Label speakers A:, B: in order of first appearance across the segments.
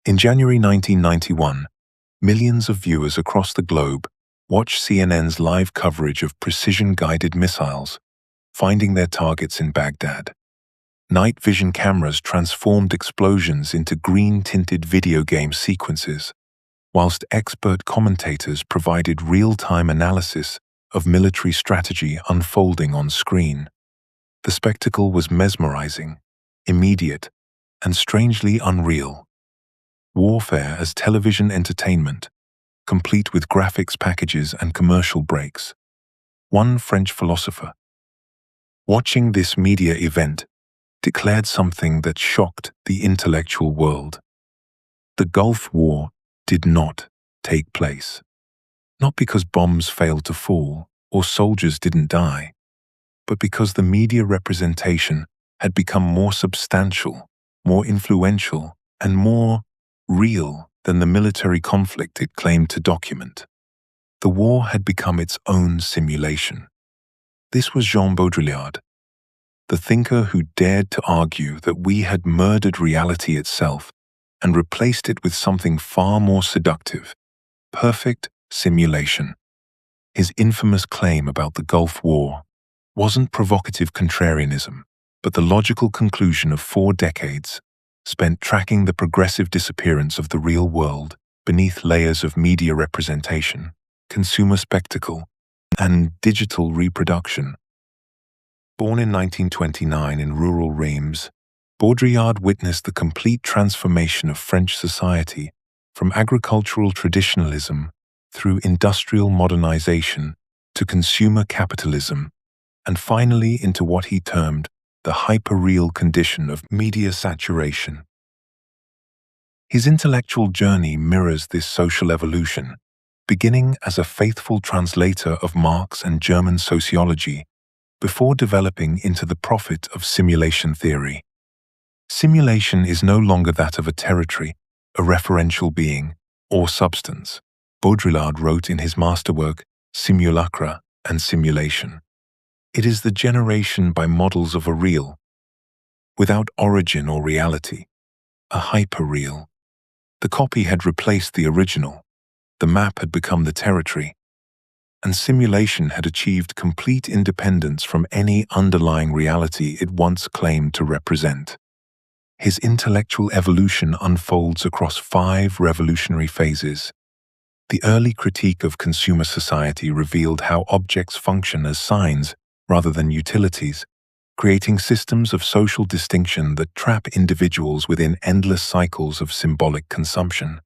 A: In January 1991, millions of viewers across the globe watched CNN's live coverage of precision-guided missiles, finding their targets in Baghdad. Night vision cameras transformed explosions into green-tinted video game sequences, whilst expert commentators provided real-time analysis of military strategy unfolding on screen. The spectacle was mesmerizing, immediate, and strangely unreal. Warfare as television entertainment, complete with graphics packages and commercial breaks. One French philosopher, watching this media event, declared something that shocked the intellectual world. The Gulf War did not take place. Not because bombs failed to fall or soldiers didn't die, but because the media representation had become more substantial, more influential, and more real than the military conflict it claimed to document. The war had become its own simulation. This was Jean Baudrillard, the thinker who dared to argue that we had murdered reality itself and replaced it with something far more seductive: perfect simulation. His infamous claim about the Gulf War wasn't provocative contrarianism, but the logical conclusion of 4 decades spent tracking the progressive disappearance of the real world beneath layers of media representation, consumer spectacle, and digital reproduction. Born in 1929 in rural Reims, Baudrillard witnessed the complete transformation of French society from agricultural traditionalism through industrial modernization to consumer capitalism, and finally into what he termed the hyperreal condition of media saturation. His intellectual journey mirrors this social evolution, beginning as a faithful translator of Marx and German sociology, before developing into the prophet of simulation theory. Simulation is no longer that of a territory, a referential being, or substance, Baudrillard wrote in his masterwork Simulacra and Simulation. It is the generation by models of a real, without origin or reality, a hyperreal. The copy had replaced the original, the map had become the territory, and simulation had achieved complete independence from any underlying reality it once claimed to represent. His intellectual evolution unfolds across 5 revolutionary phases. The early critique of consumer society revealed how objects function as signs rather than utilities, creating systems of social distinction that trap individuals within endless cycles of symbolic consumption.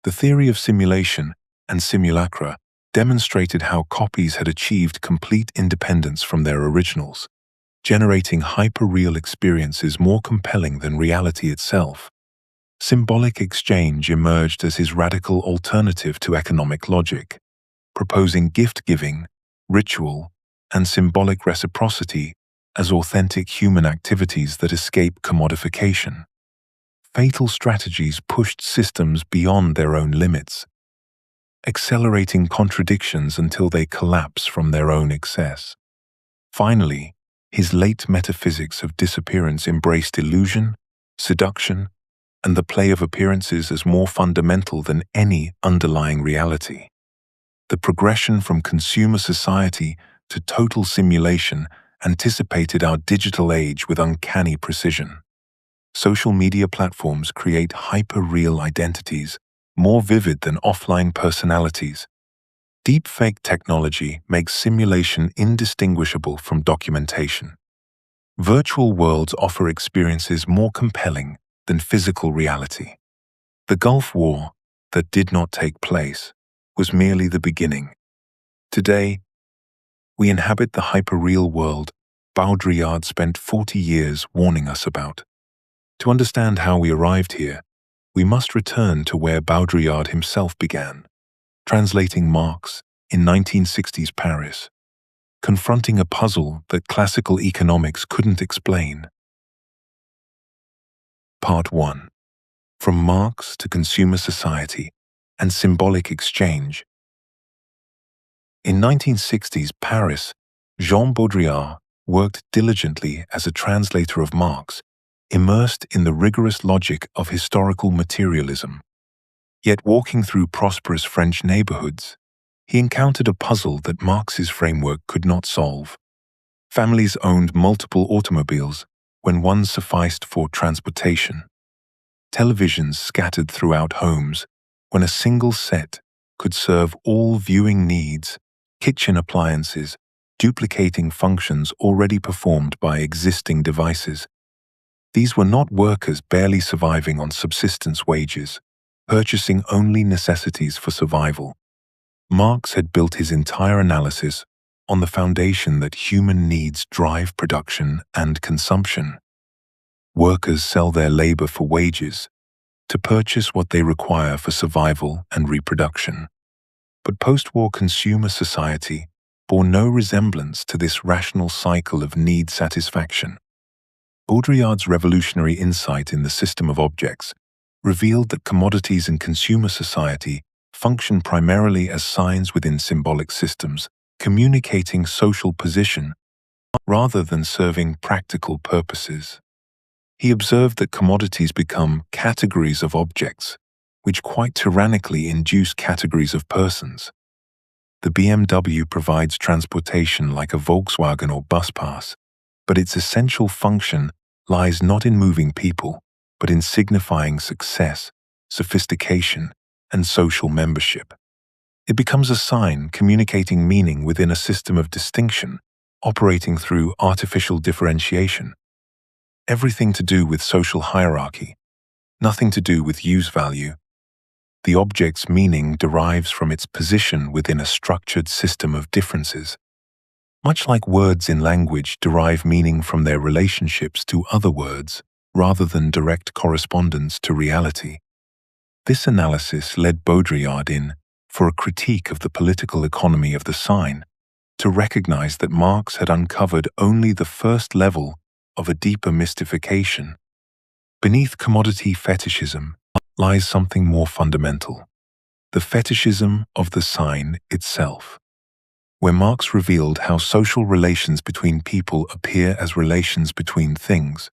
A: The theory of simulation and simulacra demonstrated how copies had achieved complete independence from their originals, generating hyperreal experiences more compelling than reality itself. Symbolic exchange emerged as his radical alternative to economic logic, proposing gift-giving, ritual, and symbolic reciprocity as authentic human activities that escape commodification. Fatal strategies pushed systems beyond their own limits, accelerating contradictions until they collapse from their own excess. Finally, his late metaphysics of disappearance embraced illusion, seduction, and the play of appearances as more fundamental than any underlying reality. The progression from consumer society to total simulation anticipated our digital age with uncanny precision. Social media platforms create hyperreal identities, more vivid than offline personalities. Deepfake technology makes simulation indistinguishable from documentation. Virtual worlds offer experiences more compelling than physical reality. The Gulf War, that did not take place, was merely the beginning. Today, we inhabit the hyperreal world Baudrillard spent 40 years warning us about. To understand how we arrived here, we must return to where Baudrillard himself began, translating Marx in 1960s Paris, confronting a puzzle that classical economics couldn't explain. Part 1. From Marx to Consumer Society and Symbolic Exchange. In 1960s Paris, Jean Baudrillard worked diligently as a translator of Marx immersed in the rigorous logic of historical materialism. Yet walking through prosperous French neighborhoods, he encountered a puzzle that Marx's framework could not solve. Families owned multiple automobiles when one sufficed for transportation. Televisions scattered throughout homes when a single set could serve all viewing needs, kitchen appliances, duplicating functions already performed by existing devices. These were not workers barely surviving on subsistence wages, purchasing only necessities for survival. Marx had built his entire analysis on the foundation that human needs drive production and consumption. Workers sell their labor for wages, to purchase what they require for survival and reproduction. But post-war consumer society bore no resemblance to this rational cycle of need satisfaction. Baudrillard's revolutionary insight in the system of objects revealed that commodities in consumer society function primarily as signs within symbolic systems, communicating social position rather than serving practical purposes. He observed that commodities become categories of objects, which quite tyrannically induce categories of persons. The BMW provides transportation like a Volkswagen or bus pass, but its essential function lies not in moving people, but in signifying success, sophistication, and social membership. It becomes a sign communicating meaning within a system of distinction, operating through artificial differentiation. Everything to do with social hierarchy, nothing to do with use value. The object's meaning derives from its position within a structured system of differences. Much like words in language derive meaning from their relationships to other words, rather than direct correspondence to reality. This analysis led Baudrillard in for a critique of the political economy of the sign, to recognize that Marx had uncovered only the first level of a deeper mystification. Beneath commodity fetishism lies something more fundamental, the fetishism of the sign itself. Where Marx revealed how social relations between people appear as relations between things,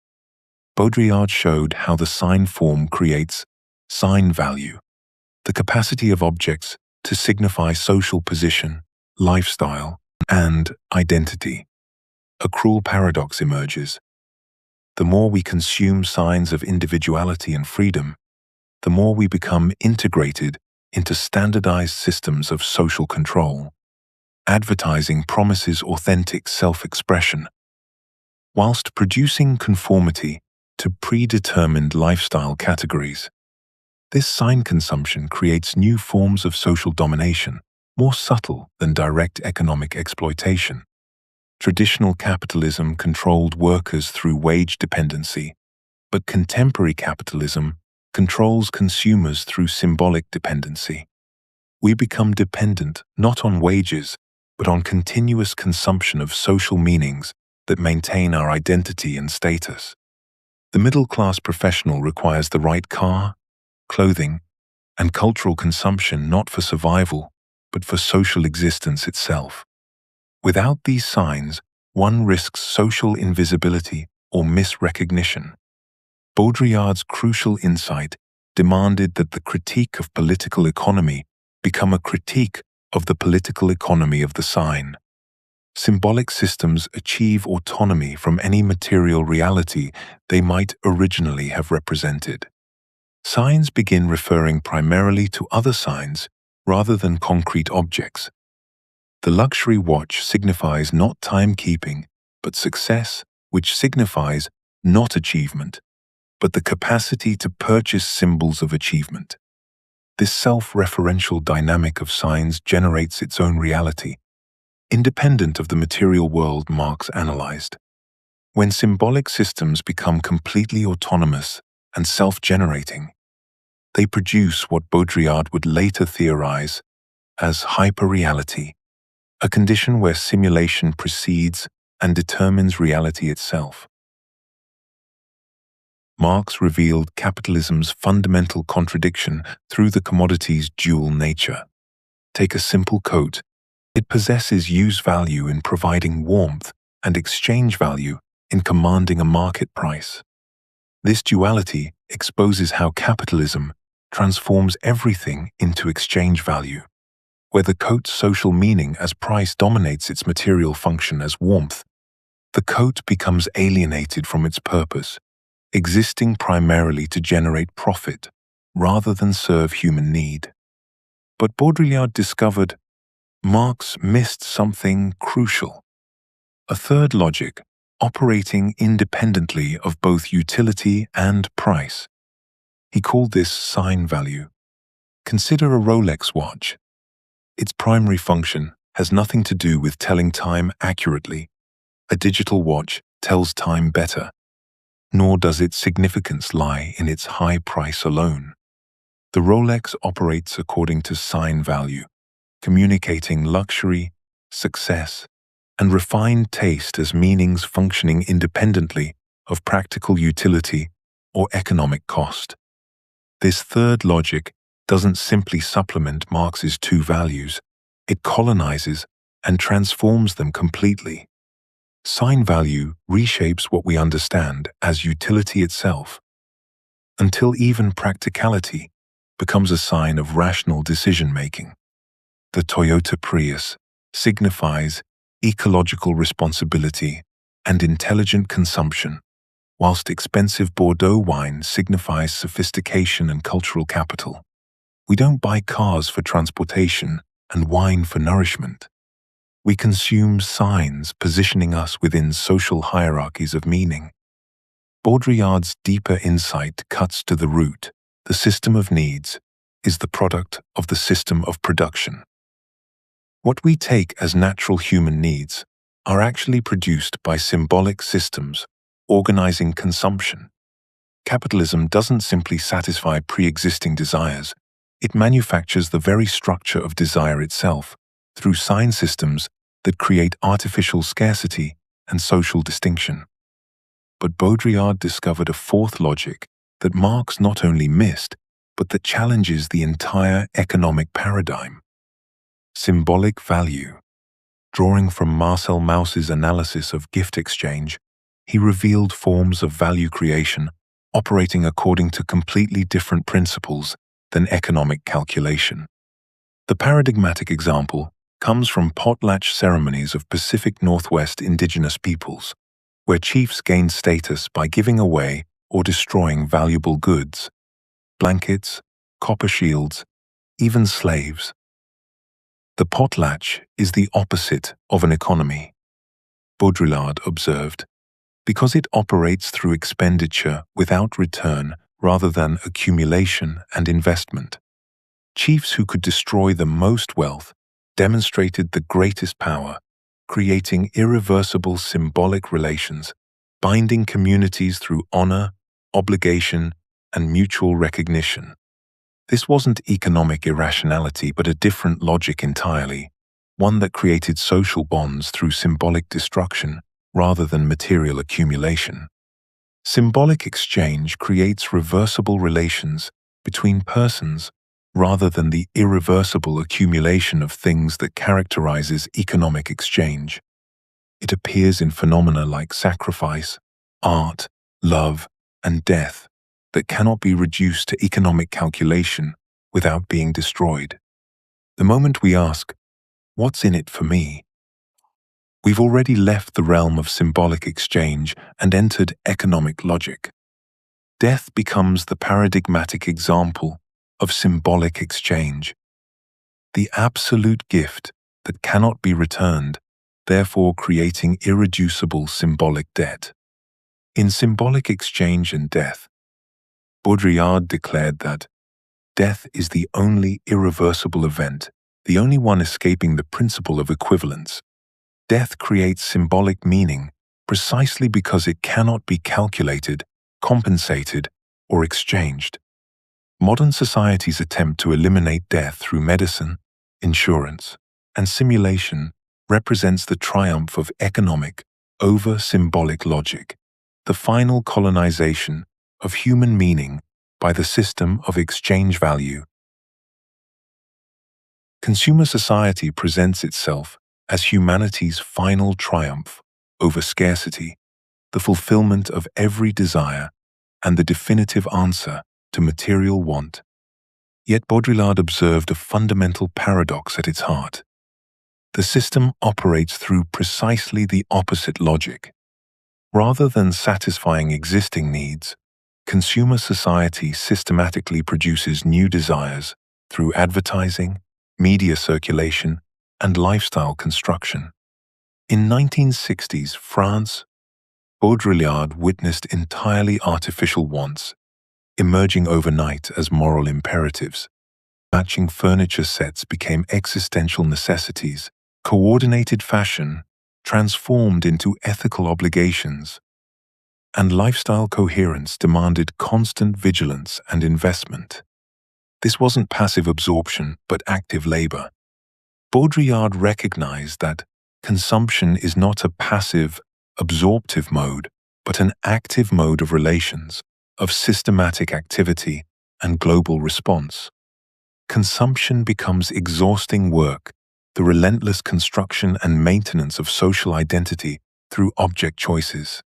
A: Baudrillard showed how the sign form creates sign value, the capacity of objects to signify social position, lifestyle, and identity. A cruel paradox emerges. The more we consume signs of individuality and freedom, the more we become integrated into standardized systems of social control. Advertising promises authentic self-expression, whilst producing conformity to predetermined lifestyle categories. This sign consumption creates new forms of social domination, more subtle than direct economic exploitation. Traditional capitalism controlled workers through wage dependency, but contemporary capitalism controls consumers through symbolic dependency. We become dependent not on wages, but on continuous consumption of social meanings that maintain our identity and status. The middle-class professional requires the right car, clothing, and cultural consumption not for survival, but for social existence itself. Without these signs, one risks social invisibility or misrecognition. Baudrillard's crucial insight demanded that the critique of political economy become a critique of the political economy of the sign. Symbolic systems achieve autonomy from any material reality they might originally have represented. Signs begin referring primarily to other signs rather than concrete objects. The luxury watch signifies not timekeeping, but success, which signifies not achievement, but the capacity to purchase symbols of achievement. This self-referential dynamic of signs generates its own reality, independent of the material world Marx analyzed. When symbolic systems become completely autonomous and self-generating, they produce what Baudrillard would later theorize as hyperreality, a condition where simulation precedes and determines reality itself. Marx revealed capitalism's fundamental contradiction through the commodity's dual nature. Take a simple coat. It possesses use value in providing warmth and exchange value in commanding a market price. This duality exposes how capitalism transforms everything into exchange value. Where the coat's social meaning as price dominates its material function as warmth, the coat becomes alienated from its purpose, existing primarily to generate profit rather than serve human need. But Baudrillard discovered Marx missed something crucial: a third logic operating independently of both utility and price. He called this sign value. Consider a Rolex watch. Its primary function has nothing to do with telling time accurately. A digital watch tells time better, nor does its significance lie in its high price alone. The Rolex operates according to sign value, communicating luxury, success, and refined taste as meanings functioning independently of practical utility or economic cost. This third logic doesn't simply supplement Marx's two values, it colonizes and transforms them completely. Sign value reshapes what we understand as utility itself, until even practicality becomes a sign of rational decision-making. The Toyota Prius signifies ecological responsibility and intelligent consumption, whilst expensive Bordeaux wine signifies sophistication and cultural capital. We don't buy cars for transportation and wine for nourishment. We consume signs positioning us within social hierarchies of meaning. Baudrillard's deeper insight cuts to the root. The system of needs is the product of the system of production. What we take as natural human needs are actually produced by symbolic systems organizing consumption. Capitalism doesn't simply satisfy pre-existing desires, it manufactures the very structure of desire itself through sign systems that create artificial scarcity and social distinction. But Baudrillard discovered a fourth logic that Marx not only missed, but that challenges the entire economic paradigm: symbolic value. Drawing from Marcel Mauss's analysis of gift exchange, he revealed forms of value creation operating according to completely different principles than economic calculation. The paradigmatic example comes from potlatch ceremonies of Pacific Northwest indigenous peoples, where chiefs gained status by giving away or destroying valuable goods: blankets, copper shields, even slaves. The potlatch is the opposite of an economy, Baudrillard observed, because it operates through expenditure without return rather than accumulation and investment. Chiefs who could destroy the most wealth demonstrated the greatest power, creating irreversible symbolic relations, binding communities through honor, obligation, and mutual recognition. This wasn't economic irrationality, but a different logic entirely, one that created social bonds through symbolic destruction rather than material accumulation. Symbolic exchange creates reversible relations between persons rather than the irreversible accumulation of things that characterizes economic exchange. It appears in phenomena like sacrifice, art, love, and death that cannot be reduced to economic calculation without being destroyed. The moment we ask, "What's in it for me?" we've already left the realm of symbolic exchange and entered economic logic. Death becomes the paradigmatic example of symbolic exchange, the absolute gift that cannot be returned, therefore creating irreducible symbolic debt. In Symbolic Exchange and Death, Baudrillard declared that death is the only irreversible event, the only one escaping the principle of equivalence. Death creates symbolic meaning precisely because it cannot be calculated, compensated, or exchanged. Modern society's attempt to eliminate death through medicine, insurance, and simulation represents the triumph of economic over symbolic logic, the final colonization of human meaning by the system of exchange value. Consumer society presents itself as humanity's final triumph over scarcity, the fulfillment of every desire, and the definitive answer to material want. Yet Baudrillard observed a fundamental paradox at its heart. The system operates through precisely the opposite logic. Rather than satisfying existing needs, consumer society systematically produces new desires through advertising, media circulation, and lifestyle construction. In 1960s France, Baudrillard witnessed entirely artificial wants emerging overnight as moral imperatives. Matching furniture sets became existential necessities. Coordinated fashion transformed into ethical obligations, and lifestyle coherence demanded constant vigilance and investment. This wasn't passive absorption, but active labor. Baudrillard recognized that consumption is not a passive, absorptive mode, but an active mode of relations, of systematic activity and global response. Consumption becomes exhausting work, the relentless construction and maintenance of social identity through object choices.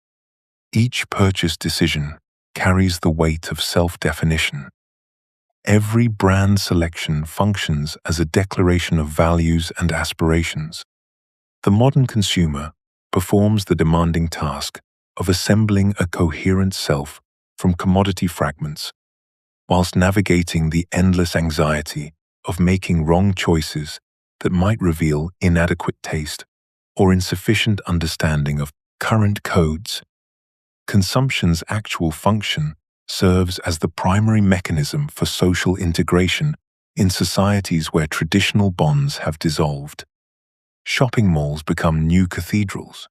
A: Each purchase decision carries the weight of self-definition. Every brand selection functions as a declaration of values and aspirations. The modern consumer performs the demanding task of assembling a coherent self from commodity fragments, whilst navigating the endless anxiety of making wrong choices that might reveal inadequate taste or insufficient understanding of current codes. Consumption's actual function serves as the primary mechanism for social integration in societies where traditional bonds have dissolved. Shopping malls become new cathedrals,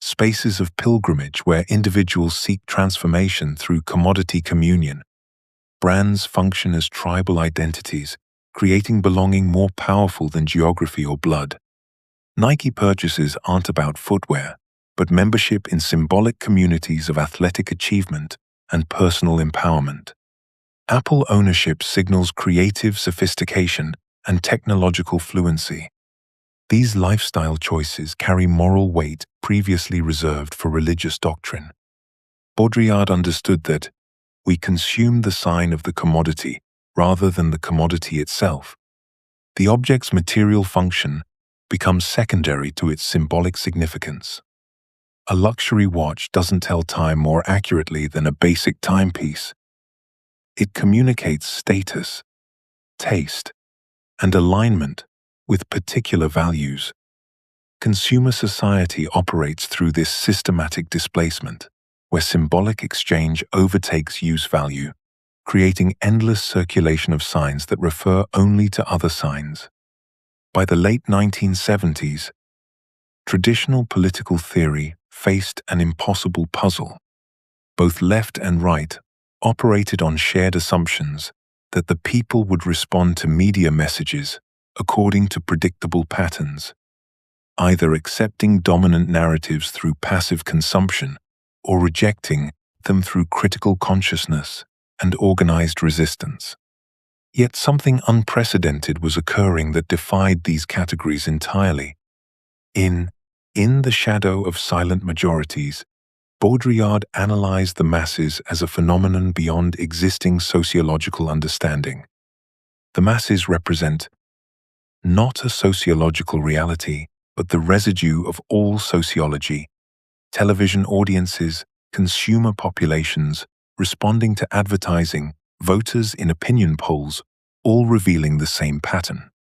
A: spaces of pilgrimage where individuals seek transformation through commodity communion. Brands function as tribal identities, creating belonging more powerful than geography or blood. Nike purchases aren't about footwear, but membership in symbolic communities of athletic achievement and personal empowerment. Apple ownership signals creative sophistication and technological fluency. These lifestyle choices carry moral weight previously reserved for religious doctrine. Baudrillard understood that we consume the sign of the commodity rather than the commodity itself. The object's material function becomes secondary to its symbolic significance. A luxury watch doesn't tell time more accurately than a basic timepiece. It communicates status, taste, and alignment with particular values. Consumer society operates through this systematic displacement, where symbolic exchange overtakes use value, creating endless circulation of signs that refer only to other signs. By the late 1970s, traditional political theory faced an impossible puzzle. Both left and right operated on shared assumptions that the people would respond to media messages according to predictable patterns, either accepting dominant narratives through passive consumption or rejecting them through critical consciousness and organized resistance. Yet something unprecedented was occurring that defied these categories entirely. In the Shadow of Silent Majorities, Baudrillard analyzed the masses as a phenomenon beyond existing sociological understanding. The masses represent not a sociological reality, but the residue of all sociology. Television audiences, consumer populations, responding to advertising, voters in opinion polls, all revealing the same pattern.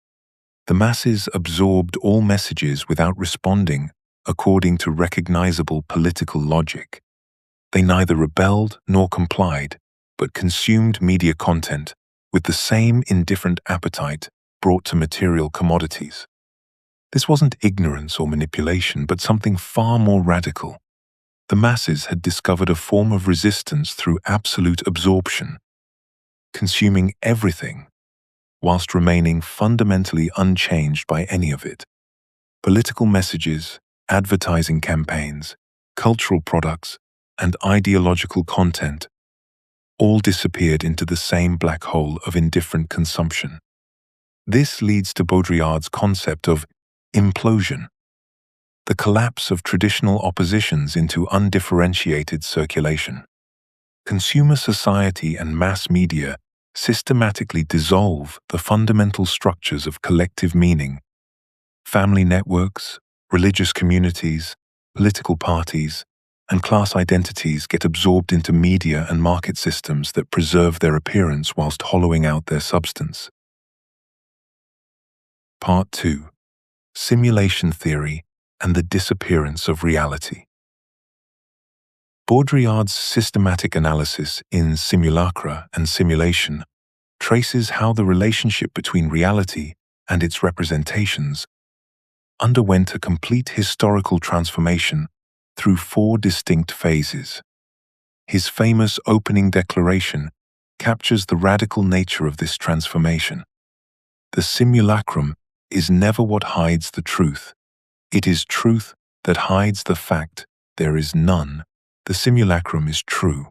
A: The masses absorbed all messages without responding according to recognizable political logic. They neither rebelled nor complied, but consumed media content with the same indifferent appetite brought to material commodities. This wasn't ignorance or manipulation, but something far more radical. The masses had discovered a form of resistance through absolute absorption, consuming everything whilst remaining fundamentally unchanged by any of it. Political messages, advertising campaigns, cultural products, and ideological content all disappeared into the same black hole of indifferent consumption. This leads to Baudrillard's concept of implosion, the collapse of traditional oppositions into undifferentiated circulation. Consumer society and mass media systematically dissolve the fundamental structures of collective meaning. Family networks, religious communities, political parties, and class identities get absorbed into media and market systems that preserve their appearance whilst hollowing out their substance. Part 2. Simulation Theory and the Disappearance of Reality. Baudrillard's systematic analysis in Simulacra and Simulation traces how the relationship between reality and its representations underwent a complete historical transformation through 4 distinct phases. His famous opening declaration captures the radical nature of this transformation. The simulacrum is never what hides the truth. It is truth that hides the fact there is none. The simulacrum is true.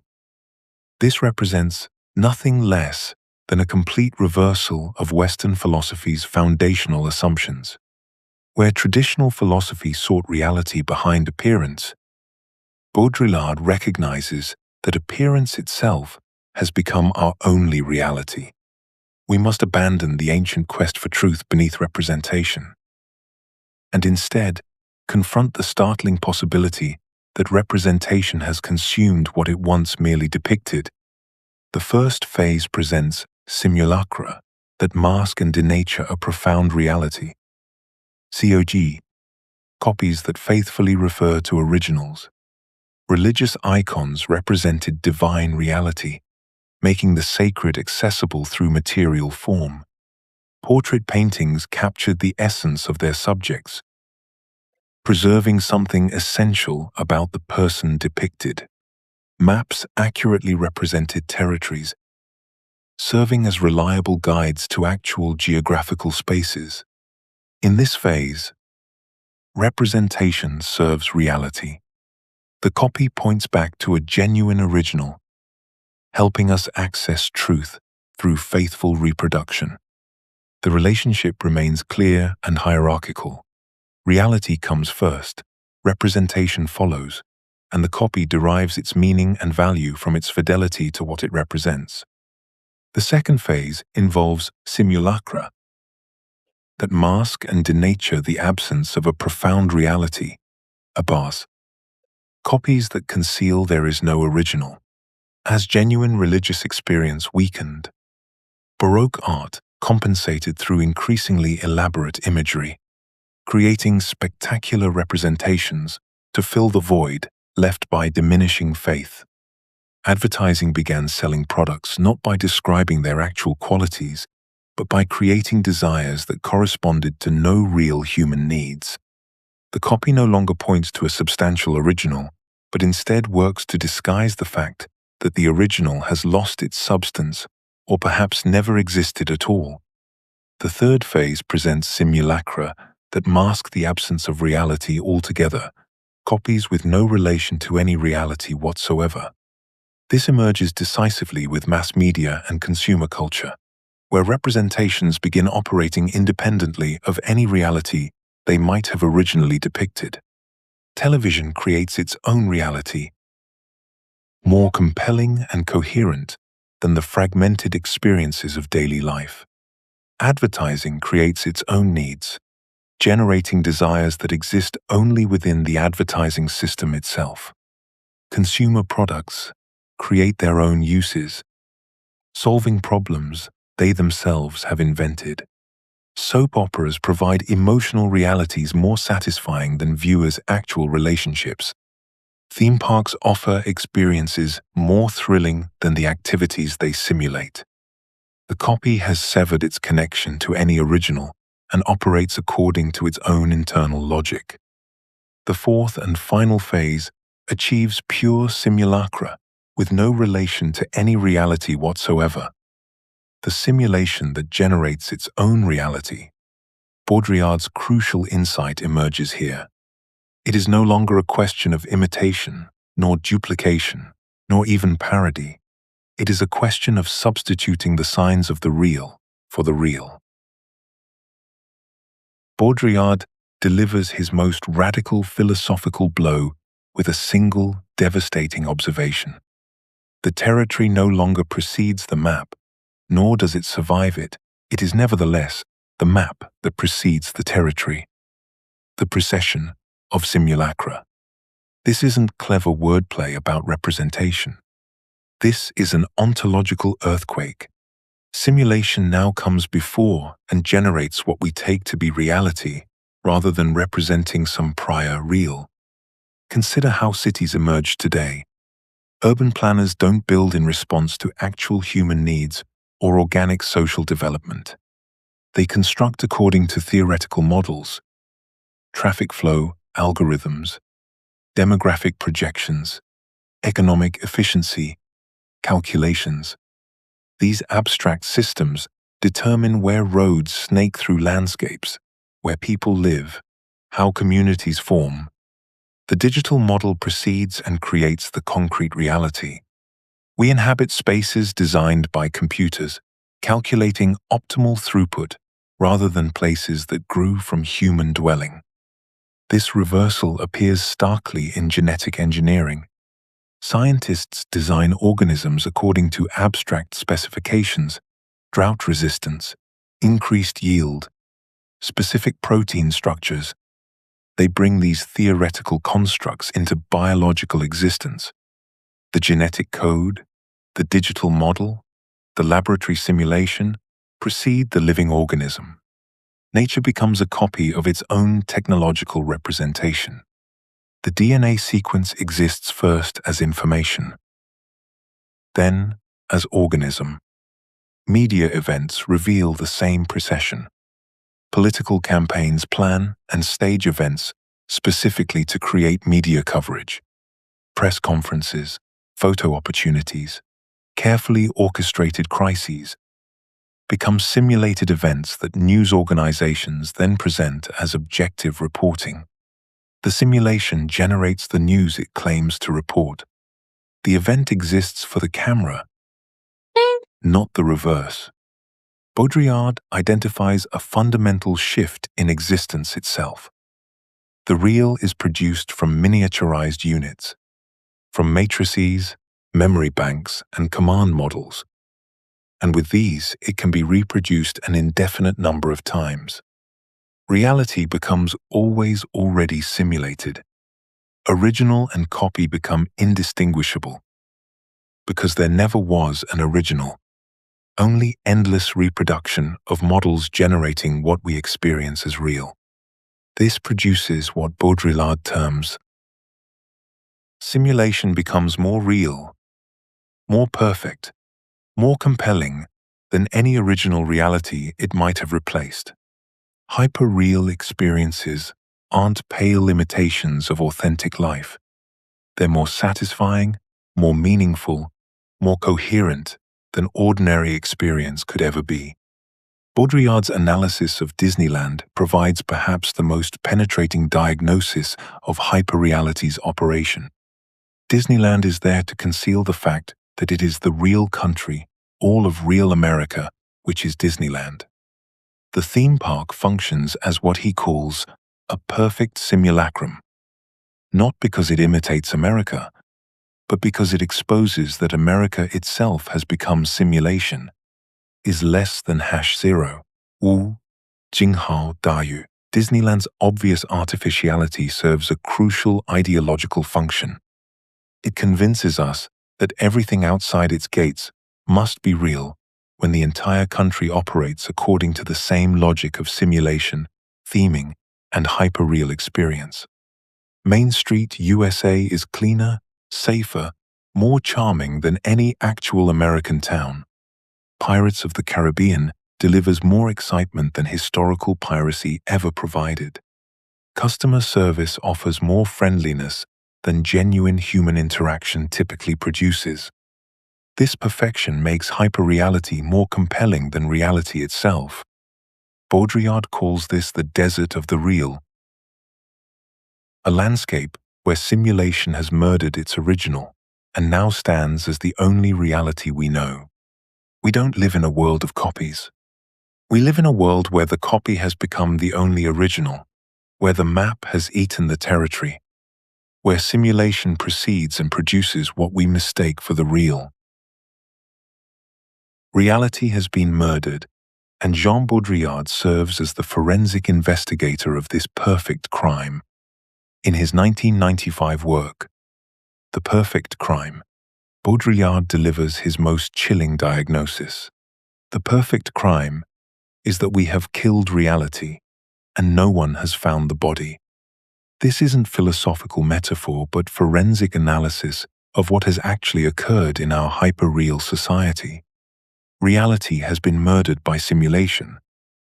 A: This represents nothing less than a complete reversal of Western philosophy's foundational assumptions. Where traditional philosophy sought reality behind appearance, Baudrillard recognizes that appearance itself has become our only reality. We must abandon the ancient quest for truth beneath representation, and instead confront the startling possibility that representation has consumed what it once merely depicted. The first phase presents simulacra that mask and denature a profound reality. COG, copies that faithfully refer to originals. Religious icons represented divine reality, making the sacred accessible through material form. Portrait paintings captured the essence of their subjects, preserving something essential about the person depicted. Maps accurately represented territories, serving as reliable guides to actual geographical spaces. In this phase, representation serves reality. The copy points back to a genuine original, helping us access truth through faithful reproduction. The relationship remains clear and hierarchical. Reality comes first, representation follows, and the copy derives its meaning and value from its fidelity to what it represents. The second phase involves simulacra, that mask and denature the absence of a profound reality, abas, copies that conceal there is no original. As genuine religious experience weakened, Baroque art compensated through increasingly elaborate imagery, creating spectacular representations to fill the void left by diminishing faith. Advertising began selling products not by describing their actual qualities, but by creating desires that corresponded to no real human needs. The copy no longer points to a substantial original, but instead works to disguise the fact that the original has lost its substance or perhaps never existed at all. The third phase presents simulacra that mask the absence of reality altogether, copies with no relation to any reality whatsoever. This emerges decisively with mass media and consumer culture, where representations begin operating independently of any reality they might have originally depicted. Television creates its own reality, more compelling and coherent than the fragmented experiences of daily life. Advertising creates its own needs, generating desires that exist only within the advertising system itself. Consumer products create their own uses, solving problems they themselves have invented. Soap operas provide emotional realities more satisfying than viewers' actual relationships. Theme parks offer experiences more thrilling than the activities they simulate. The copy has severed its connection to any original and operates according to its own internal logic. The fourth and final phase achieves pure simulacra with no relation to any reality whatsoever. The simulation that generates its own reality. Baudrillard's crucial insight emerges here. It is no longer a question of imitation, nor duplication, nor even parody. It is a question of substituting the signs of the real for the real. Baudrillard delivers his most radical philosophical blow with a single devastating observation. The territory no longer precedes the map, nor does it survive it. It is nevertheless the map that precedes the territory. The precession of simulacra. This isn't clever wordplay about representation. This is an ontological earthquake. Simulation now comes before and generates what we take to be reality, rather than representing some prior real. Consider how cities emerge today. Urban planners don't build in response to actual human needs or organic social development. They construct according to theoretical models, traffic flow algorithms, demographic projections, economic efficiency calculations. These abstract systems determine where roads snake through landscapes, where people live, how communities form. The digital model precedes and creates the concrete reality. We inhabit spaces designed by computers, calculating optimal throughput rather than places that grew from human dwelling. This reversal appears starkly in genetic engineering. Scientists design organisms according to abstract specifications: drought resistance, increased yield, specific protein structures. They bring these theoretical constructs into biological existence. The genetic code, the digital model, the laboratory simulation precede the living organism. Nature becomes a copy of its own technological representation. The DNA sequence exists first as information, then as organism. Media events reveal the same precession. Political campaigns plan and stage events specifically to create media coverage. Press conferences, photo opportunities, carefully orchestrated crises become simulated events that news organizations then present as objective reporting. The simulation generates the news it claims to report. The event exists for the camera, not the reverse. Baudrillard identifies a fundamental shift in existence itself. The real is produced from miniaturized units, from matrices, memory banks, and command models. And with these, it can be reproduced an indefinite number of times. Reality becomes always already simulated. Original and copy become indistinguishable, because there never was an original, only endless reproduction of models generating what we experience as real. This produces what Baudrillard terms simulation becomes more real, more perfect, more compelling than any original reality it might have replaced. Hyperreal experiences aren't pale imitations of authentic life. They're more satisfying, more meaningful, more coherent than ordinary experience could ever be. Baudrillard's analysis of Disneyland provides perhaps the most penetrating diagnosis of hyperreality's operation. Disneyland is there to conceal the fact that it is the real country, all of real America, which is Disneyland. The theme park functions as what he calls a perfect simulacrum, not because it imitates America, but because it exposes that America itself has become simulation, is less than #0. Wu, Jinghao Dayu. Disneyland's obvious artificiality serves a crucial ideological function. It convinces us that everything outside its gates must be real when the entire country operates according to the same logic of simulation, theming, and hyperreal experience. Main Street, USA is cleaner, safer, more charming than any actual American town. Pirates of the Caribbean delivers more excitement than historical piracy ever provided. Customer service offers more friendliness than genuine human interaction typically produces. This perfection makes hyperreality more compelling than reality itself. Baudrillard calls this the desert of the real, a landscape where simulation has murdered its original and now stands as the only reality we know. We don't live in a world of copies. We live in a world where the copy has become the only original, where the map has eaten the territory. where simulation precedes and produces what we mistake for the real. Reality has been murdered, and Jean Baudrillard serves as the forensic investigator of this perfect crime. In his 1995 work, The Perfect Crime, Baudrillard delivers his most chilling diagnosis. The perfect crime is that we have killed reality, and no one has found the body. This isn't philosophical metaphor, but forensic analysis of what has actually occurred in our hyperreal society. Reality has been murdered by simulation,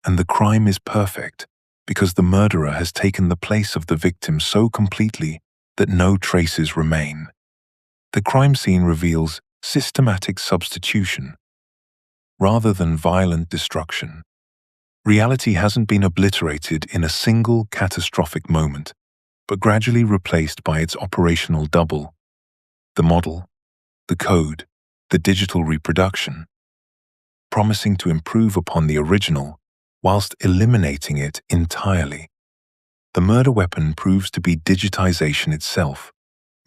A: and the crime is perfect because the murderer has taken the place of the victim so completely that no traces remain. The crime scene reveals systematic substitution rather than violent destruction. Reality hasn't been obliterated in a single catastrophic moment, but gradually replaced by its operational double: the model, the code, the digital reproduction, promising to improve upon the original whilst eliminating it entirely. The murder weapon proves to be digitization itself,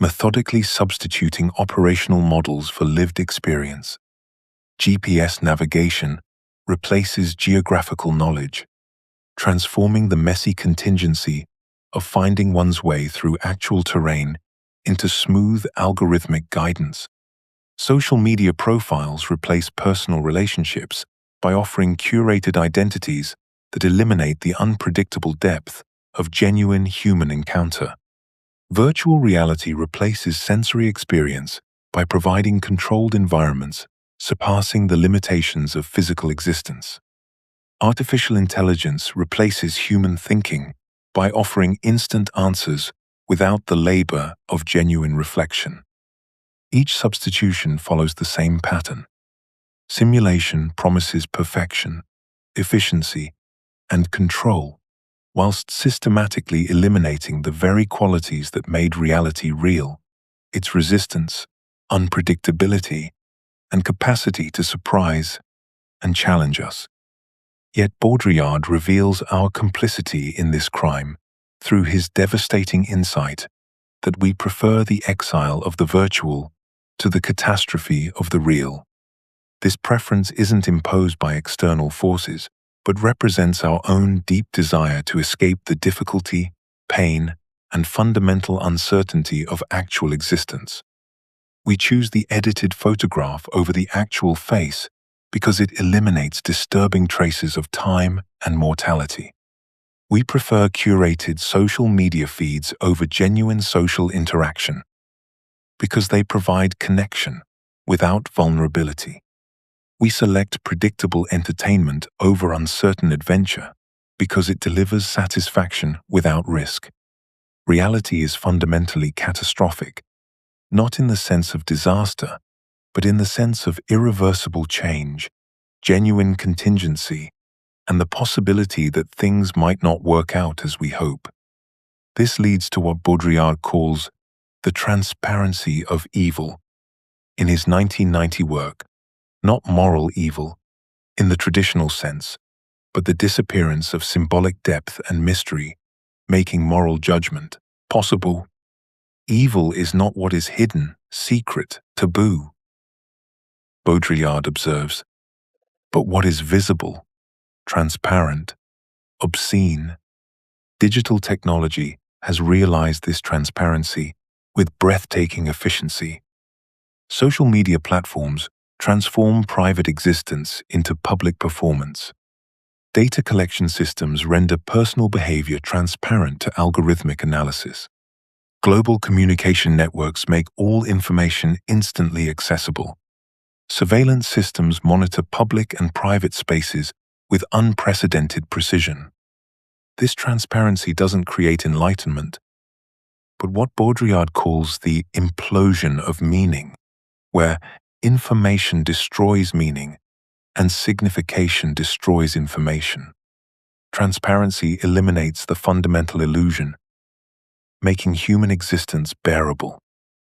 A: methodically substituting operational models for lived experience. GPS navigation replaces geographical knowledge, transforming the messy contingency of finding one's way through actual terrain into smooth algorithmic guidance. Social media profiles replace personal relationships by offering curated identities that eliminate the unpredictable depth of genuine human encounter. Virtual reality replaces sensory experience by providing controlled environments, surpassing the limitations of physical existence. Artificial intelligence replaces human thinking by offering instant answers without the labor of genuine reflection. Each substitution follows the same pattern. Simulation promises perfection, efficiency, and control, whilst systematically eliminating the very qualities that made reality real: its resistance, unpredictability, and capacity to surprise and challenge us. Yet Baudrillard reveals our complicity in this crime through his devastating insight that we prefer the exile of the virtual to the catastrophe of the real. This preference isn't imposed by external forces, but represents our own deep desire to escape the difficulty, pain, and fundamental uncertainty of actual existence. We choose the edited photograph over the actual face because it eliminates disturbing traces of time and mortality. We prefer curated social media feeds over genuine social interaction because they provide connection without vulnerability. We select predictable entertainment over uncertain adventure because it delivers satisfaction without risk. Reality is fundamentally catastrophic, not in the sense of disaster, but in the sense of irreversible change, genuine contingency, and the possibility that things might not work out as we hope. This leads to what Baudrillard calls the transparency of evil. In his 1990 work, not moral evil in the traditional sense, but the disappearance of symbolic depth and mystery, making moral judgment possible. Evil is not what is hidden, secret, taboo, Baudrillard observes, but what is visible, transparent, obscene. Digital technology has realized this transparency with breathtaking efficiency. Social media platforms transform private existence into public performance. Data collection systems render personal behavior transparent to algorithmic analysis. Global communication networks make all information instantly accessible. Surveillance systems monitor public and private spaces with unprecedented precision. This transparency doesn't create enlightenment, but what Baudrillard calls the implosion of meaning, where information destroys meaning and signification destroys information. Transparency eliminates the fundamental illusion, making human existence bearable,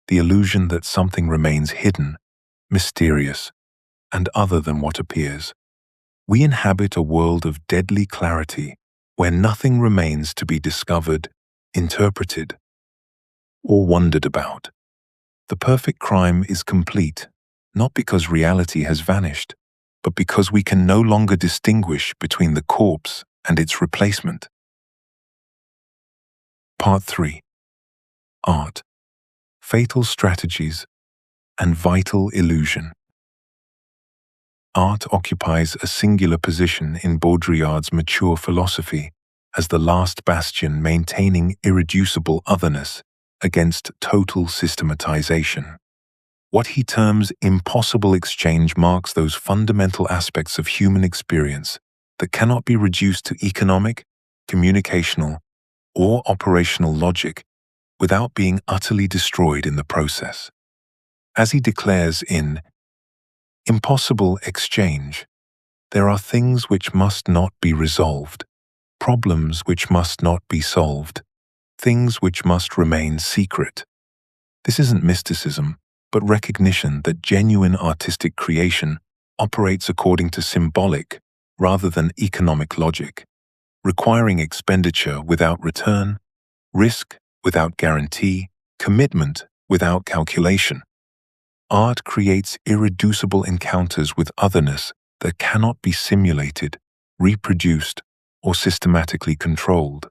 A: the illusion that something remains hidden, mysterious, and other than what appears. We inhabit a world of deadly clarity where nothing remains to be discovered, interpreted, or wondered about. The perfect crime is complete, not because reality has vanished, but because we can no longer distinguish between the corpse and its replacement. Part 3. Art, Fatal Strategies, and Vital Illusion. Art occupies a singular position in Baudrillard's mature philosophy as the last bastion maintaining irreducible otherness against total systematization. What he terms impossible exchange marks those fundamental aspects of human experience that cannot be reduced to economic, communicational, or operational logic without being utterly destroyed in the process. As he declares in Impossible Exchange, there are things which must not be resolved, problems which must not be solved, things which must remain secret. This isn't mysticism, but recognition that genuine artistic creation operates according to symbolic rather than economic logic, requiring expenditure without return, risk without guarantee, commitment without calculation. Art creates irreducible encounters with otherness that cannot be simulated, reproduced, or systematically controlled.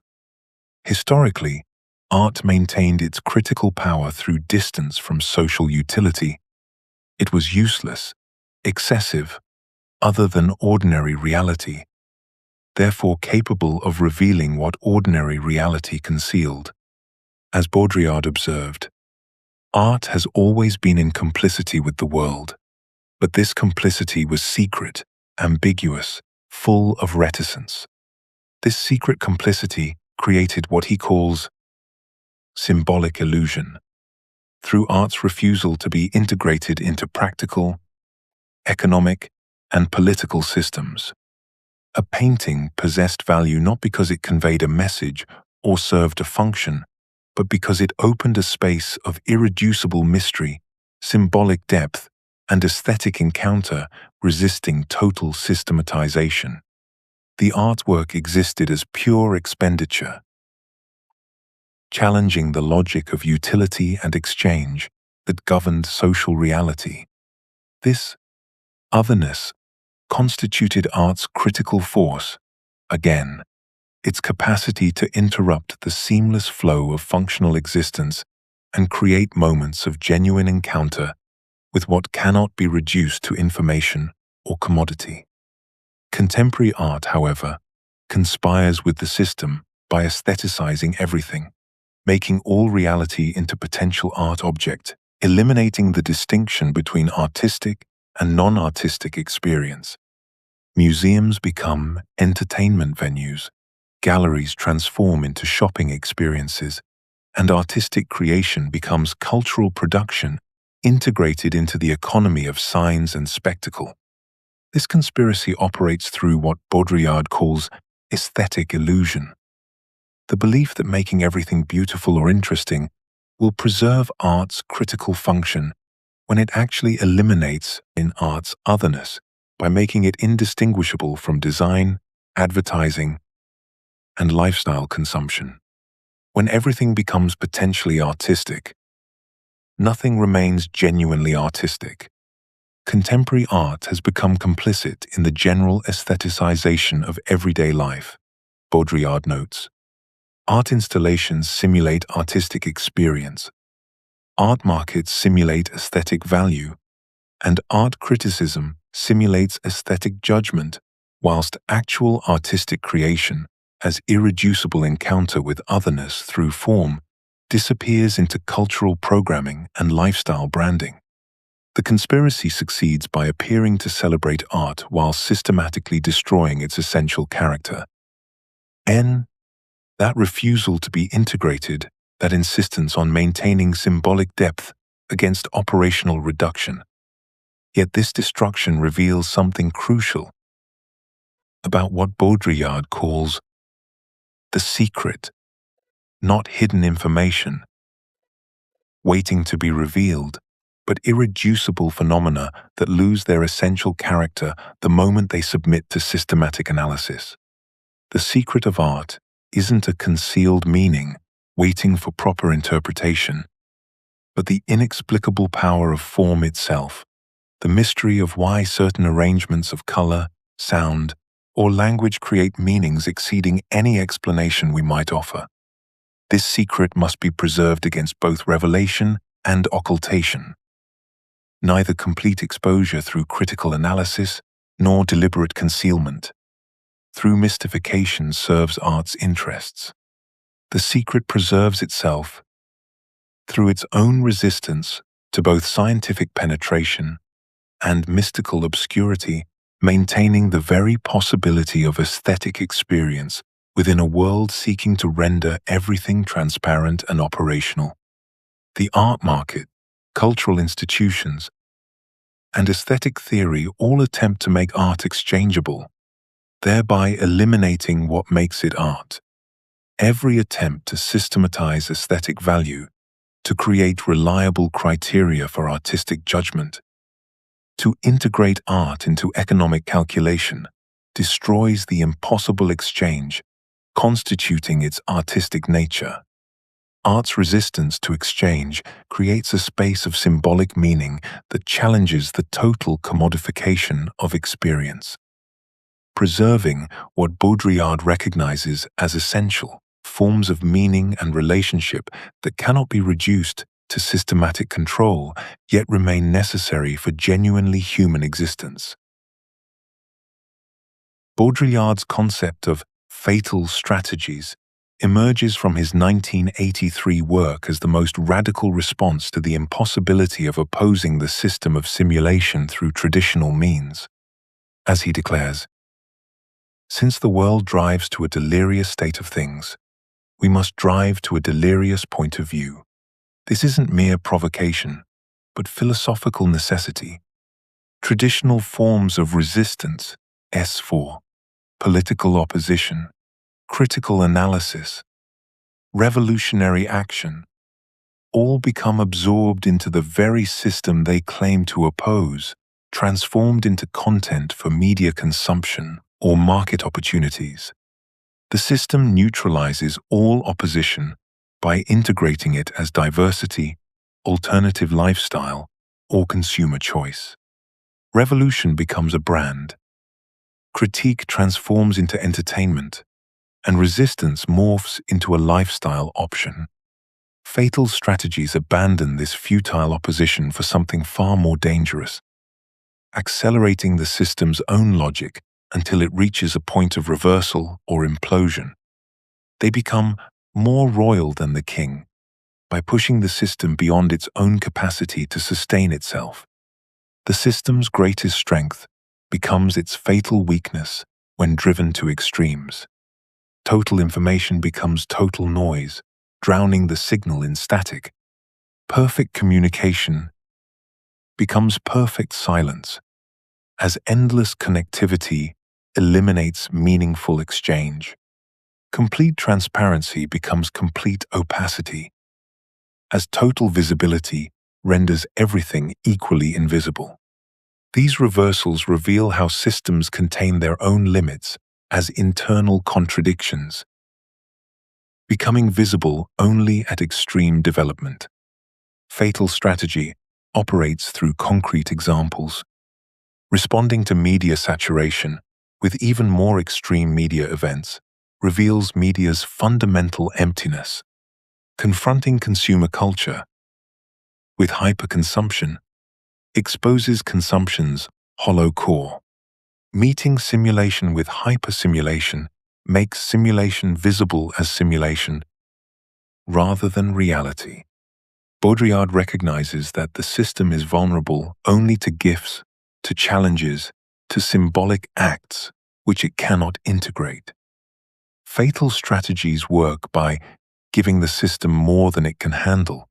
A: Historically, art maintained its critical power through distance from social utility. It was useless, excessive, other than ordinary reality, therefore capable of revealing what ordinary reality concealed. As Baudrillard observed, art has always been in complicity with the world, but this complicity was secret, ambiguous, full of reticence. This secret complicity created what he calls symbolic illusion, through art's refusal to be integrated into practical, economic, and political systems. A painting possessed value not because it conveyed a message or served a function, but because it opened a space of irreducible mystery, symbolic depth, and aesthetic encounter resisting total systematization. The artwork existed as pure expenditure, challenging the logic of utility and exchange that governed social reality. This otherness constituted art's critical force, again, its capacity to interrupt the seamless flow of functional existence and create moments of genuine encounter with what cannot be reduced to information or commodity. Contemporary art, however, conspires with the system by aestheticizing everything, making all reality into potential art object, eliminating the distinction between artistic and non-artistic experience. Museums become entertainment venues, galleries transform into shopping experiences, and artistic creation becomes cultural production integrated into the economy of signs and spectacle. This conspiracy operates through what Baudrillard calls aesthetic illusion, the belief that making everything beautiful or interesting will preserve art's critical function when it actually eliminates in art's otherness by making it indistinguishable from design, advertising, and lifestyle consumption. When everything becomes potentially artistic, nothing remains genuinely artistic. Contemporary art has become complicit in the general aestheticization of everyday life, Baudrillard notes. Art installations simulate artistic experience, art markets simulate aesthetic value, and art criticism simulates aesthetic judgment, whilst actual artistic creation, as irreducible encounter with otherness through form, disappears into cultural programming and lifestyle branding. The conspiracy succeeds by appearing to celebrate art while systematically destroying its essential character. That refusal to be integrated, that insistence on maintaining symbolic depth against operational reduction. Yet this destruction reveals something crucial about what Baudrillard calls the secret, not hidden information, waiting to be revealed, but irreducible phenomena that lose their essential character the moment they submit to systematic analysis. The secret of art isn't a concealed meaning, waiting for proper interpretation, but the inexplicable power of form itself, the mystery of why certain arrangements of color, sound, or language create meanings exceeding any explanation we might offer. This secret must be preserved against both revelation and occultation. Neither complete exposure through critical analysis nor deliberate concealment through mystification serves art's interests. The secret preserves itself through its own resistance to both scientific penetration and mystical obscurity, maintaining the very possibility of aesthetic experience within a world seeking to render everything transparent and operational. The art market, cultural institutions, and aesthetic theory all attempt to make art exchangeable, thereby eliminating what makes it art. Every attempt to systematize aesthetic value, to create reliable criteria for artistic judgment, to integrate art into economic calculation, destroys the impossible exchange constituting its artistic nature. Art's resistance to exchange creates a space of symbolic meaning that challenges the total commodification of experience. Preserving what Baudrillard recognizes as essential forms of meaning and relationship that cannot be reduced to systematic control, yet remain necessary for genuinely human existence. Baudrillard's concept of fatal strategies emerges from his 1983 work as the most radical response to the impossibility of opposing the system of simulation through traditional means. As he declares, "Since the world drives to a delirious state of things, we must drive to a delirious point of view. This isn't mere provocation, but philosophical necessity. Traditional forms of resistance, S4, political opposition, critical analysis, revolutionary action, all become absorbed into the very system they claim to oppose, transformed into content for media consumption or market opportunities. The system neutralizes all opposition by integrating it as diversity, alternative lifestyle, or consumer choice. Revolution becomes a brand. Critique transforms into entertainment, and resistance morphs into a lifestyle option. Fatal strategies abandon this futile opposition for something far more dangerous, accelerating the system's own logic until it reaches a point of reversal or implosion. They become more royal than the king by pushing the system beyond its own capacity to sustain itself. The system's greatest strength becomes its fatal weakness when driven to extremes. Total information becomes total noise, drowning the signal in static. Perfect communication becomes perfect silence, as endless connectivity eliminates meaningful exchange. Complete transparency becomes complete opacity, as total visibility renders everything equally invisible. These reversals reveal how systems contain their own limits as internal contradictions, becoming visible only at extreme development. Fatal strategy operates through concrete examples, responding to media saturation with even more extreme media events, reveals media's fundamental emptiness. Confronting consumer culture with hyperconsumption exposes consumption's hollow core. Meeting simulation with hypersimulation makes simulation visible as simulation rather than reality. Baudrillard recognizes that the system is vulnerable only to gifts, to challenges, to symbolic acts which it cannot integrate. Fatal strategies work by giving the system more than it can handle,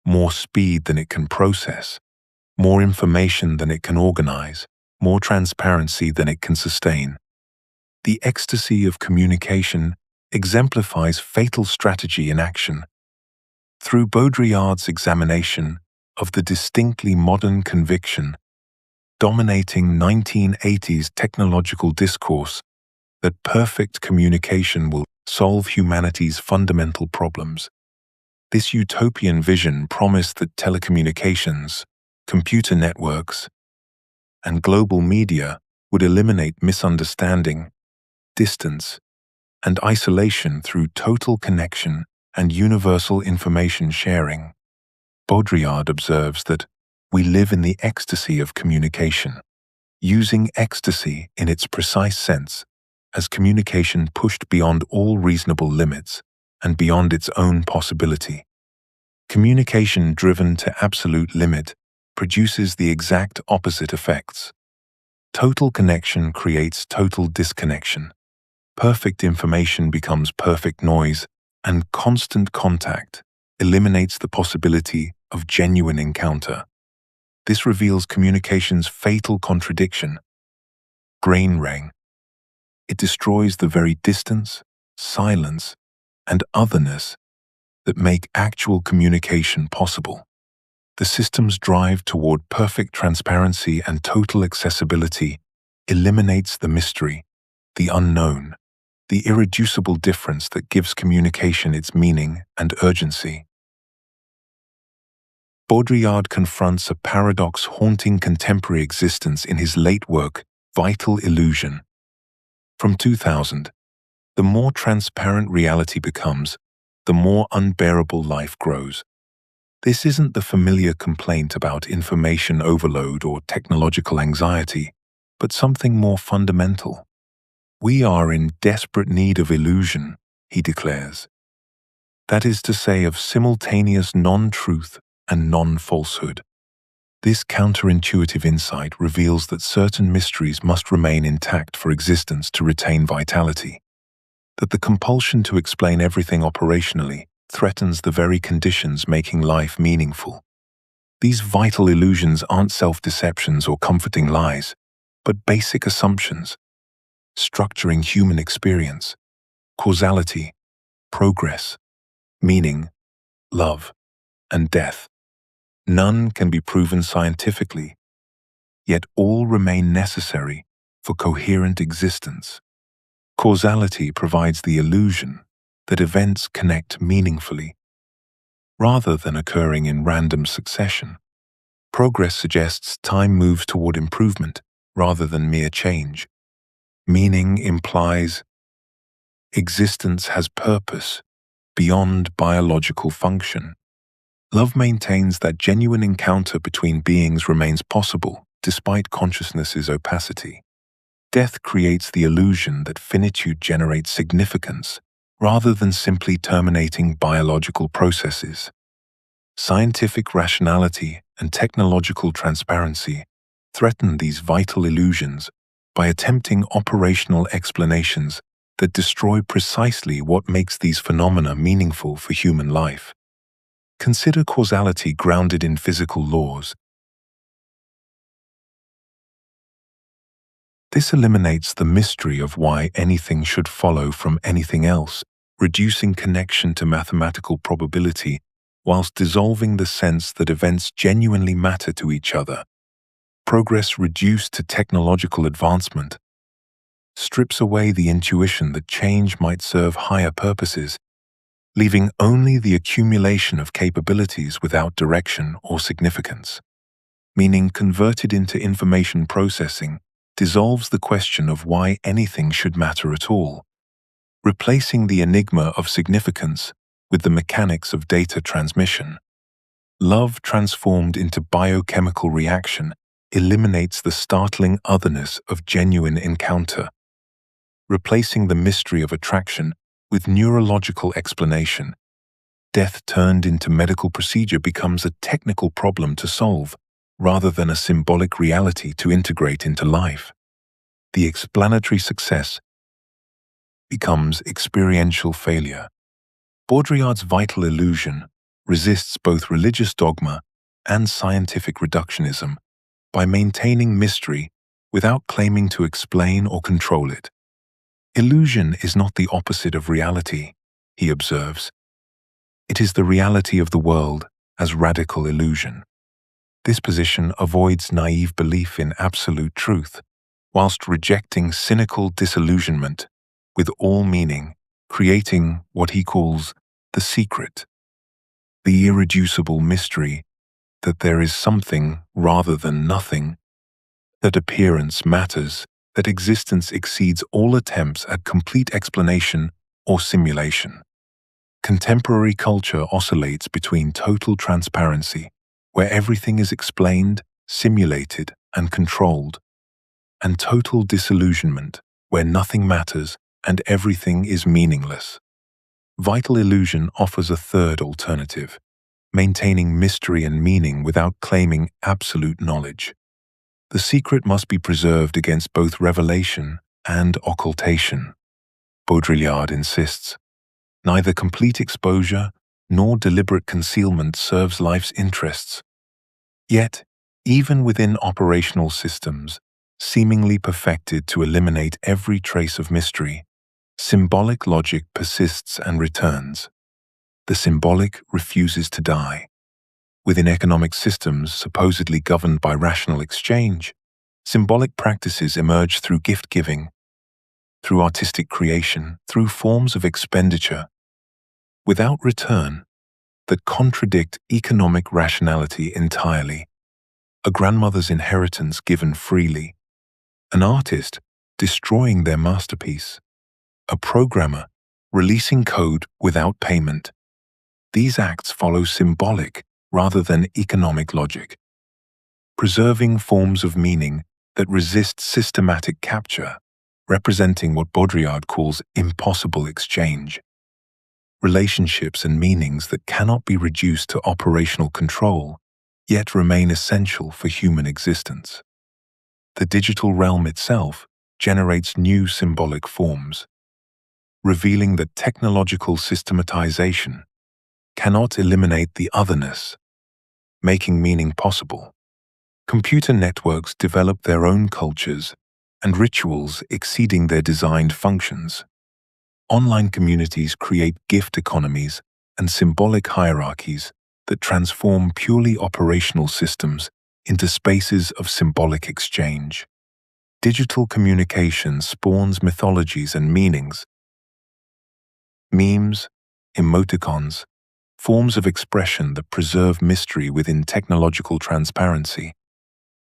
A: more speed than it can process, more information than it can organize, more transparency than it can sustain. The ecstasy of communication exemplifies fatal strategy in action. Through Baudrillard's examination of the distinctly modern conviction dominating 1980s technological discourse that perfect communication will solve humanity's fundamental problems, This utopian vision promised that telecommunications, computer networks, and global media would eliminate misunderstanding, distance, and isolation through total connection and universal information sharing. Baudrillard observes that we live in the ecstasy of communication, using ecstasy in its precise sense as communication pushed beyond all reasonable limits and beyond its own possibility. Communication driven to absolute limit produces the exact opposite effects. Total connection creates total disconnection. Perfect information becomes perfect noise, and constant contact eliminates the possibility of genuine encounter. This reveals communication's fatal contradiction. Brain ring. It destroys the very distance, silence, and otherness that make actual communication possible. The system's drive toward perfect transparency and total accessibility eliminates the mystery, the unknown, the irreducible difference that gives communication its meaning and urgency. Baudrillard confronts a paradox haunting contemporary existence in his late work, Vital Illusion. From 2000, the more transparent reality becomes, the more unbearable life grows. This isn't the familiar complaint about information overload or technological anxiety, but something more fundamental. We are in desperate need of illusion, he declares. That is to say, of simultaneous non-truth and non-falsehood. This counterintuitive insight reveals that certain mysteries must remain intact for existence to retain vitality, that the compulsion to explain everything operationally threatens the very conditions making life meaningful. These vital illusions aren't self-deceptions or comforting lies, but basic assumptions, structuring human experience, causality, progress, meaning, love, and death. None can be proven scientifically, yet all remain necessary for coherent existence. Causality provides the illusion that events connect meaningfully, rather than occurring in random succession. Progress suggests time moves toward improvement, rather than mere change. Meaning implies existence has purpose beyond biological function. Love maintains that genuine encounter between beings remains possible despite consciousness's opacity. Death creates the illusion that finitude generates significance rather than simply terminating biological processes. Scientific rationality and technological transparency threaten these vital illusions by attempting operational explanations that destroy precisely what makes these phenomena meaningful for human life. Consider causality grounded in physical laws. This eliminates the mystery of why anything should follow from anything else, reducing connection to mathematical probability whilst dissolving the sense that events genuinely matter to each other. Progress reduced to technological advancement strips away the intuition that change might serve higher purposes, leaving only the accumulation of capabilities without direction or significance. Meaning converted into information processing dissolves the question of why anything should matter at all, replacing the enigma of significance with the mechanics of data transmission. Love transformed into biochemical reaction eliminates the startling otherness of genuine encounter, replacing the mystery of attraction with neurological explanation. Death turned into medical procedure becomes a technical problem to solve, rather than a symbolic reality to integrate into life. The explanatory success becomes experiential failure. Baudrillard's vital illusion resists both religious dogma and scientific reductionism by maintaining mystery without claiming to explain or control it. Illusion is not the opposite of reality, he observes. It is the reality of the world as radical illusion. This position avoids naive belief in absolute truth, whilst rejecting cynical disillusionment with all meaning, creating what he calls the secret. the irreducible mystery that there is something rather than nothing, that appearance matters, that existence exceeds all attempts at complete explanation or simulation. Contemporary culture oscillates between total transparency, where everything is explained, simulated, and controlled, and total disillusionment, where nothing matters and everything is meaningless. Vital illusion offers a third alternative, maintaining mystery and meaning without claiming absolute knowledge. The secret must be preserved against both revelation and occultation. Baudrillard insists, neither complete exposure nor deliberate concealment serves life's interests. Yet, even within operational systems, seemingly perfected to eliminate every trace of mystery, symbolic logic persists and returns. The symbolic refuses to die. Within economic systems supposedly governed by rational exchange, symbolic practices emerge through gift-giving, through artistic creation, through forms of expenditure, without return, that contradict economic rationality entirely. A grandmother's inheritance given freely, an artist destroying their masterpiece, a programmer releasing code without payment. These acts follow symbolic rather than economic logic, preserving forms of meaning that resist systematic capture, representing what Baudrillard calls impossible exchange. Relationships and meanings that cannot be reduced to operational control, yet remain essential for human existence. The digital realm itself generates new symbolic forms, revealing that technological systematization cannot eliminate the otherness, making meaning possible. Computer networks develop their own cultures and rituals exceeding their designed functions. Online communities create gift economies and symbolic hierarchies that transform purely operational systems into spaces of symbolic exchange. Digital communication spawns mythologies and meanings. Memes, emoticons, forms of expression that preserve mystery within technological transparency.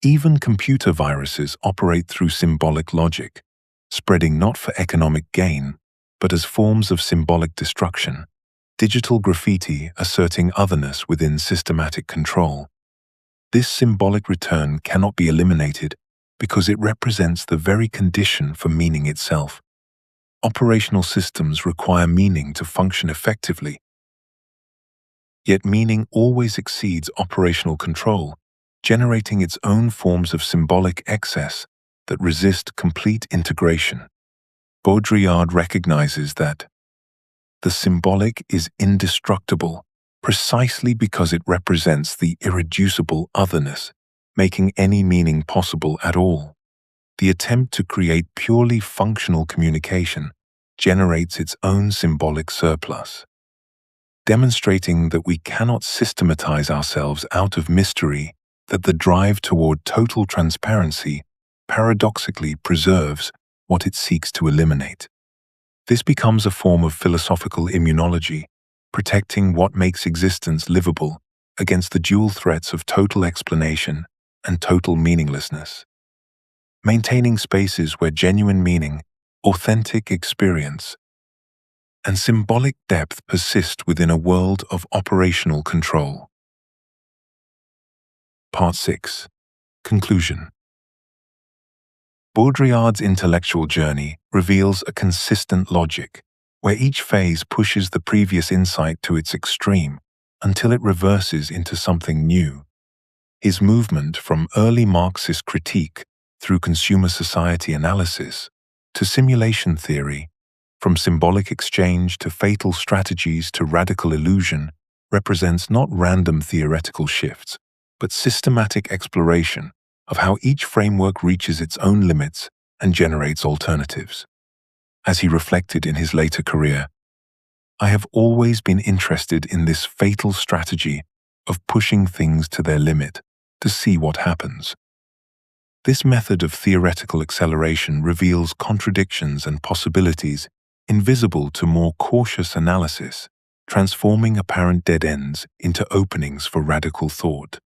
A: Even computer viruses operate through symbolic logic, spreading not for economic gain, but as forms of symbolic destruction. Digital graffiti asserting otherness within systematic control. This symbolic return cannot be eliminated because it represents the very condition for meaning itself. Operational systems require meaning to function effectively. Yet meaning always exceeds operational control, generating its own forms of symbolic excess that resist complete integration. Baudrillard recognizes that the symbolic is indestructible precisely because it represents the irreducible otherness, making any meaning possible at all. The attempt to create purely functional communication generates its own symbolic surplus, demonstrating that we cannot systematize ourselves out of mystery, that the drive toward total transparency paradoxically preserves what it seeks to eliminate. This becomes a form of philosophical immunology, protecting what makes existence livable against the dual threats of total explanation and total meaninglessness. Maintaining spaces where genuine meaning, authentic experience, and symbolic depth persist within a world of operational control. Part 6. Conclusion. Baudrillard's intellectual journey reveals a consistent logic, where each phase pushes the previous insight to its extreme until it reverses into something new. His movement from early Marxist critique through consumer society analysis to simulation theory, from symbolic exchange to fatal strategies to radical illusion, represents not random theoretical shifts, but systematic exploration of how each framework reaches its own limits and generates alternatives. As he reflected in his later career, I have always been interested in this fatal strategy of pushing things to their limit to see what happens. This method of theoretical acceleration reveals contradictions and possibilities invisible to more cautious analysis, transforming apparent dead ends into openings for radical thought.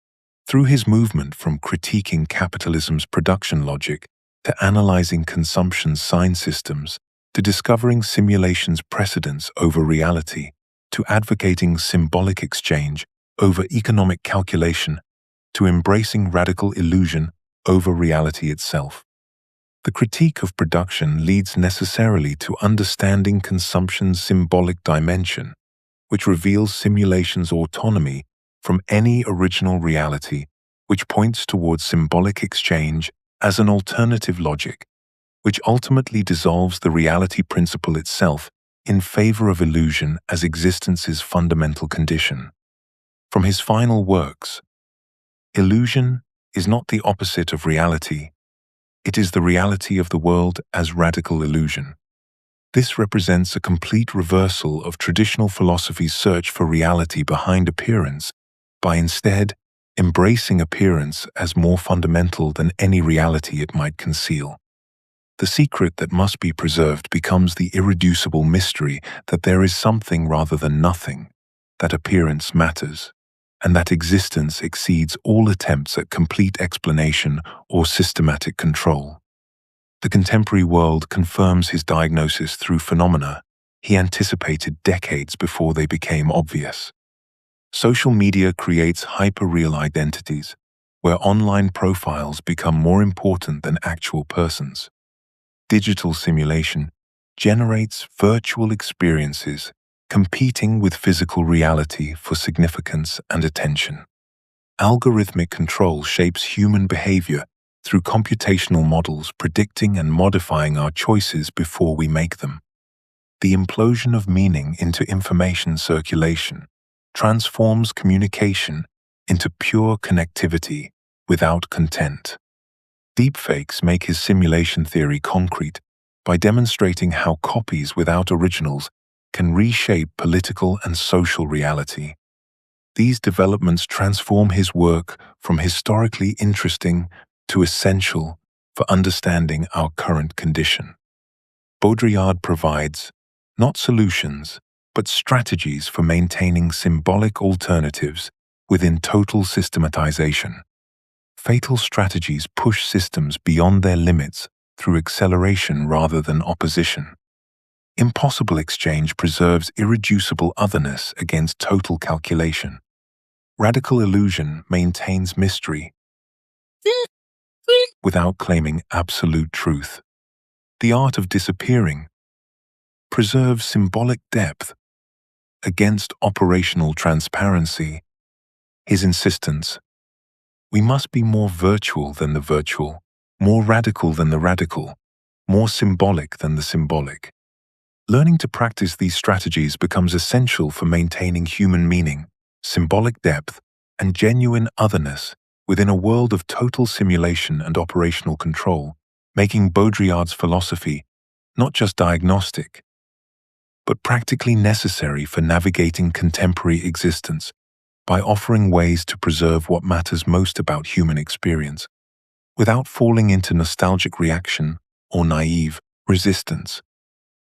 A: Through his movement from critiquing capitalism's production logic to analyzing consumption's sign systems, to discovering simulation's precedence over reality, to advocating symbolic exchange over economic calculation, to embracing radical illusion over reality itself. The critique of production leads necessarily to understanding consumption's symbolic dimension, which reveals simulation's autonomy from any original reality, which points towards symbolic exchange as an alternative logic, which ultimately dissolves the reality principle itself in favor of illusion as existence's fundamental condition. From his final works, illusion is not the opposite of reality, it is the reality of the world as radical illusion. This represents a complete reversal of traditional philosophy's search for reality behind appearance, by instead embracing appearance as more fundamental than any reality it might conceal. The secret that must be preserved becomes the irreducible mystery that there is something rather than nothing, that appearance matters, and that existence exceeds all attempts at complete explanation or systematic control. The contemporary world confirms his diagnosis through phenomena he anticipated decades before they became obvious. Social media creates hyperreal identities, where online profiles become more important than actual persons. Digital simulation generates virtual experiences, competing with physical reality for significance and attention. Algorithmic control shapes human behavior through computational models predicting and modifying our choices before we make them. The implosion of meaning into information circulation transforms communication into pure connectivity without content. Deepfakes make his simulation theory concrete by demonstrating how copies without originals can reshape political and social reality. These developments transform his work from historically interesting to essential for understanding our current condition. Baudrillard provides not solutions, but strategies for maintaining symbolic alternatives within total systematization. Fatal strategies push systems beyond their limits through acceleration rather than opposition. Impossible exchange preserves irreducible otherness against total calculation. Radical illusion maintains mystery without claiming absolute truth. The art of disappearing preserves symbolic depth against operational transparency. His insistence, we must be more virtual than the virtual, more radical than the radical, more symbolic than the symbolic. Learning to practice these strategies becomes essential for maintaining human meaning, symbolic depth, and genuine otherness within a world of total simulation and operational control, making Baudrillard's philosophy not just diagnostic, but practically necessary for navigating contemporary existence by offering ways to preserve what matters most about human experience, without falling into nostalgic reaction or naive resistance.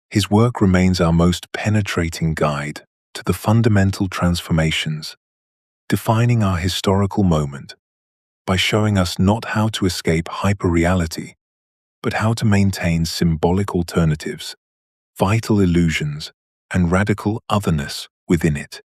A: His work remains our most penetrating guide to the fundamental transformations defining our historical moment by showing us not how to escape hyperreality, but how to maintain symbolic alternatives, vital illusions, and radical otherness within it.